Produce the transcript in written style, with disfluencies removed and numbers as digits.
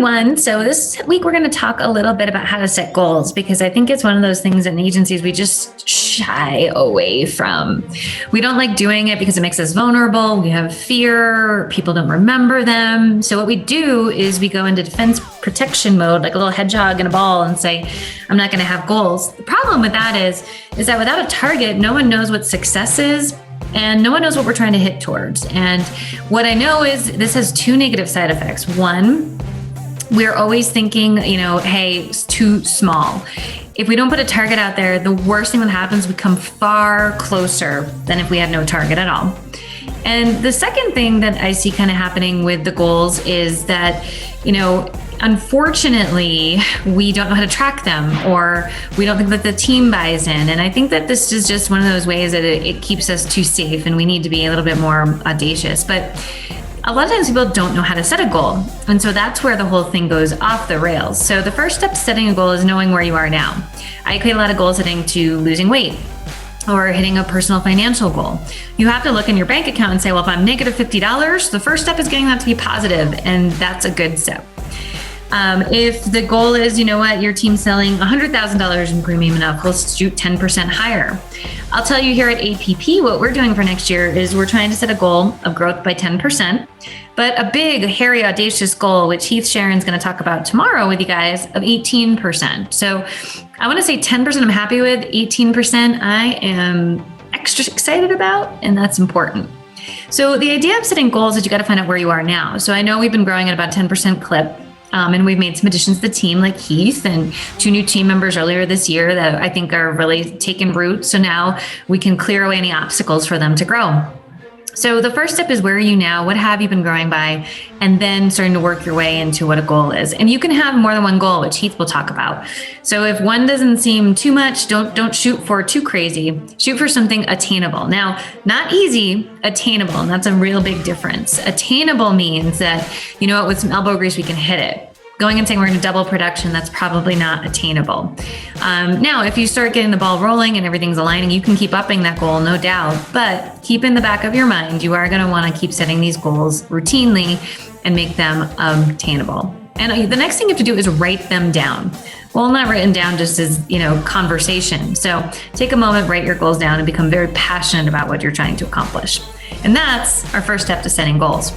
everyone. So this week we're going to talk a little bit about how to set goals, because I think it's one of those things in agencies we just shy away from. We don't like doing it because it makes us vulnerable. We have fear. People don't remember them. So what we do is we go into defense protection mode, like a little hedgehog in a ball, and say, I'm not going to have goals. The problem with that is that without a target, no one knows what success is. And no one knows what we're trying to hit towards. And what I know is this has two negative side effects. One, we're always thinking, hey, it's too small. If we don't put a target out there, the worst thing that happens, we come far closer than if we had no target at all. And the second thing that I see kind of happening with the goals is that, unfortunately, we don't know how to track them, or we don't think that the team buys in. And I think that this is just one of those ways that it keeps us too safe, and we need to be a little bit more audacious. But a lot of times people don't know how to set a goal. And so that's where the whole thing goes off the rails. So the first step to setting a goal is knowing where you are now. I equate a lot of goal setting to losing weight or hitting a personal financial goal. You have to look in your bank account and say, well, if I'm negative $50, the first step is getting that to be positive, and that's a good step. If the goal is, your team's selling $100,000 in premium enough, we'll shoot 10% higher. I'll tell you here at APP, what we're doing for next year is we're trying to set a goal of growth by 10%, but a big, hairy, audacious goal, which Heath Sharon's going to talk about tomorrow with you guys, of 18%. So I want to say 10% I'm happy with, 18% I am extra excited about, and that's important. So the idea of setting goals is you got to find out where you are now. So I know we've been growing at about 10% clip. And we've made some additions to the team, like Heath, and 2 new team members earlier this year that I think are really taking root. So now we can clear away any obstacles for them to grow. So the first step is, where are you now? What have you been growing by? And then starting to work your way into what a goal is. And you can have more than one goal, which Heath will talk about. So if one doesn't seem too much, don't shoot for too crazy. Shoot for something attainable. Now, not easy, attainable. And that's a real big difference. Attainable means that, with some elbow grease, we can hit it. Going and saying we're going to double production, that's probably not attainable. Now, if you start getting the ball rolling and everything's aligning, you can keep upping that goal, no doubt. But keep in the back of your mind, you are going to want to keep setting these goals routinely and make them attainable. And the next thing you have to do is write them down. Well, not written down just as, conversation. So take a moment, write your goals down, and become very passionate about what you're trying to accomplish. And that's our first step to setting goals.